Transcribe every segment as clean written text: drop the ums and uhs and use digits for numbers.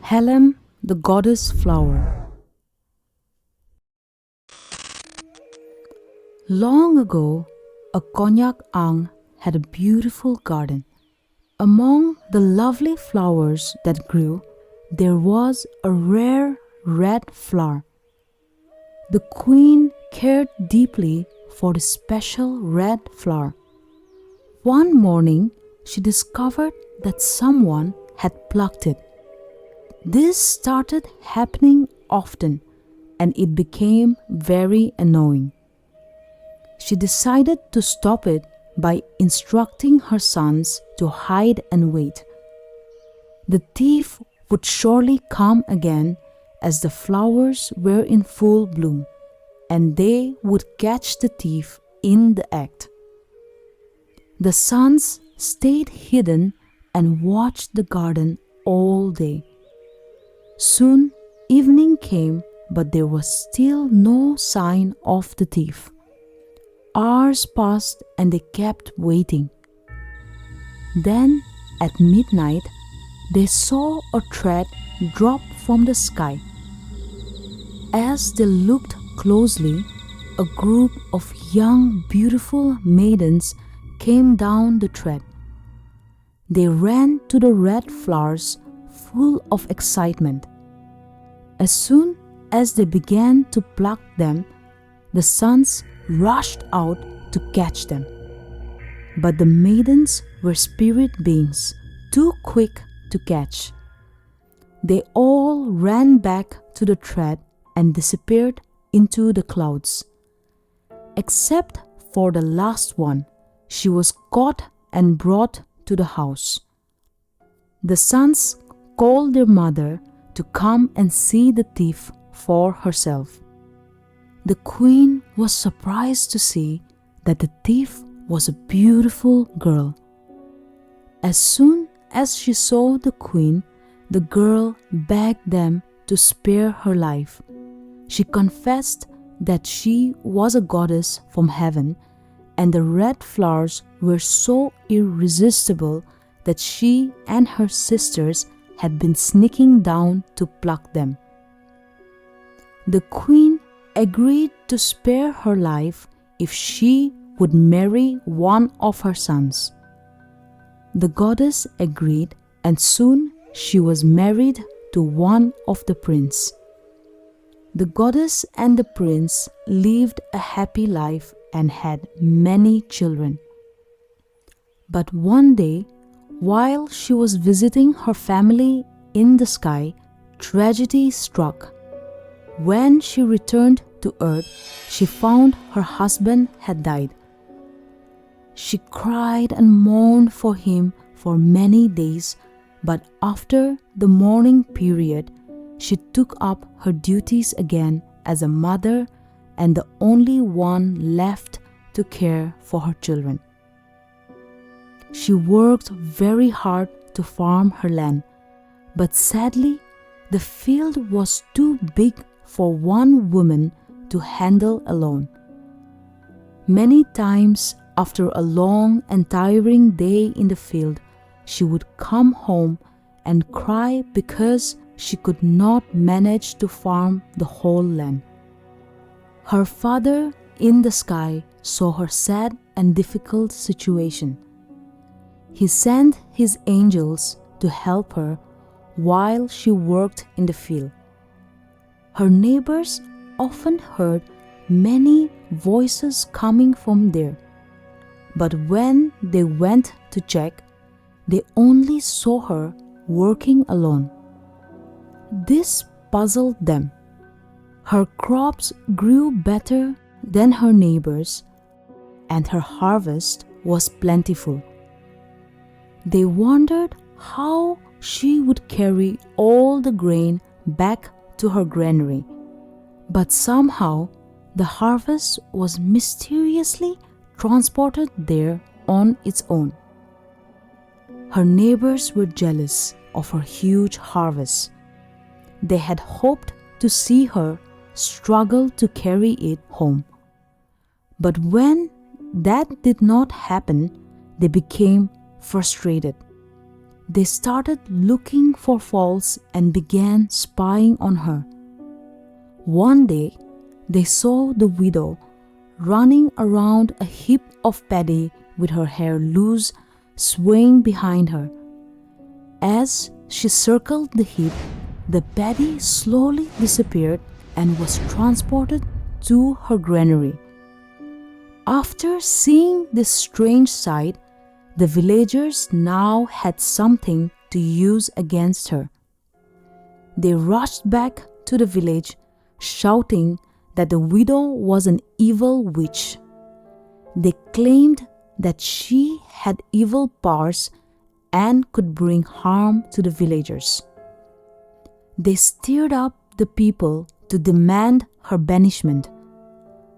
Helem, the goddess flower. Long ago, a Konyak had a beautiful garden. Among the lovely flowers that grew, there was a rare red flower. The queen cared deeply for the special red flower. One morning, she discovered that someone had plucked it. This started happening often, and it became very annoying. She decided to stop it by instructing her sons to hide and wait. The thief would surely come again as the flowers were in full bloom, and they would catch the thief in the act. The sons stayed hidden and watched the garden all day. Soon evening came, but there was still no sign of the thief. Hours passed and they kept waiting. Then, at midnight, they saw a thread drop from the sky. As they looked closely, a group of young, beautiful maidens came down the thread. They ran to the red flowers full of excitement. As soon as they began to pluck them, the sons rushed out to catch them. But the maidens were spirit beings, too quick to catch. They all ran back to the thread and disappeared into the clouds. Except for the last one, she was caught and brought to the house. The sons called their mother to come and see the thief for herself. The queen was surprised to see that the thief was a beautiful girl. As soon as she saw the queen, the girl begged them to spare her life. She confessed that she was a goddess from heaven, and the red flowers were so irresistible that she and her sisters had been sneaking down to pluck them. The queen agreed to spare her life if she would marry one of her sons. The goddess agreed, and soon she was married to one of the princes. The goddess and the prince lived a happy life and had many children. But one day, while she was visiting her family in the sky, tragedy struck. When she returned to earth, she found her husband had died. She cried and mourned for him for many days, but after the mourning period, she took up her duties again as a mother and the only one left to care for her children. She worked very hard to farm her land, but sadly, the field was too big for one woman to handle alone. Many times after a long and tiring day in the field, she would come home and cry because she could not manage to farm the whole land. Her father in the sky saw her sad and difficult situation. He sent his angels to help her while she worked in the field. Her neighbors often heard many voices coming from there, but when they went to check, they only saw her working alone. This puzzled them. Her crops grew better than her neighbors, and her harvest was plentiful. They wondered how she would carry all the grain back to her granary, but somehow the harvest was mysteriously transported there on its own. Her neighbors were jealous of her huge harvest. They had hoped to see her struggle to carry it home. But when that did not happen, they became frustrated. they started looking for faults and began spying on her. One day, they saw the widow running around a heap of paddy with her hair loose, swaying behind her. As she circled the heap, the paddy slowly disappeared and was transported to her granary. After seeing this strange sight, the villagers now had something to use against her. They rushed back to the village, shouting that the widow was an evil witch. They claimed that she had evil powers and could bring harm to the villagers. They stirred up the people to demand her banishment.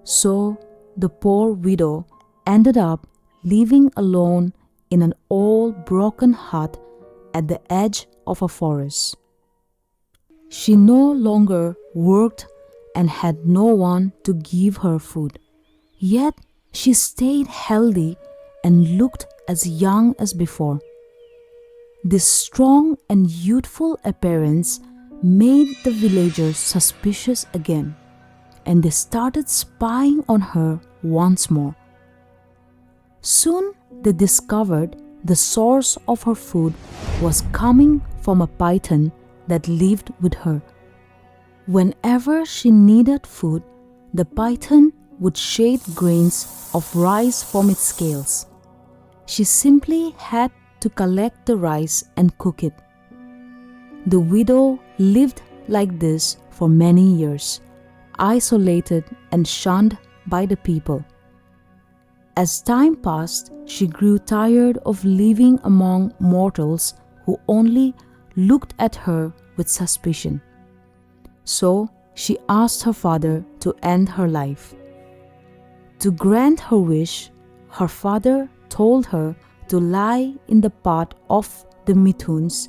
So the poor widow ended up living alone in an old broken hut at the edge of a forest. She no longer worked and had no one to give her food. Yet she stayed healthy and looked as young as before. This strong and youthful appearance made the villagers suspicious again, and they started spying on her once more. Soon they discovered the source of her food was coming from a python that lived with her. Whenever she needed food, the python would shade grains of rice from its scales. She simply had to collect the rice and cook it. The widow lived like this for many years, isolated and shunned by the people. As time passed, she grew tired of living among mortals who only looked at her with suspicion. So she asked her father to end her life. To grant her wish, her father told her to lie in the path of the mithuns,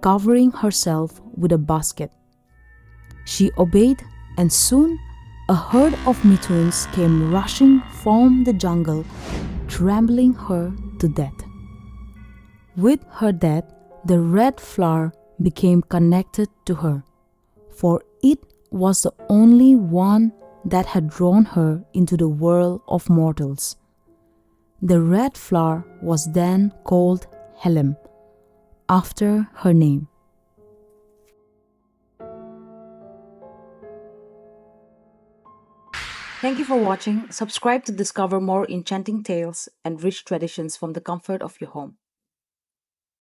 covering herself with a basket. She obeyed, and soon a herd of mithuns came rushing from the jungle, trampling her to death. With her death, the red flower became connected to her, for it was the only one that had drawn her into the world of mortals. The red flower was then called Hilly, after her name. Thank you for watching. Subscribe to discover more enchanting tales and rich traditions from the comfort of your home.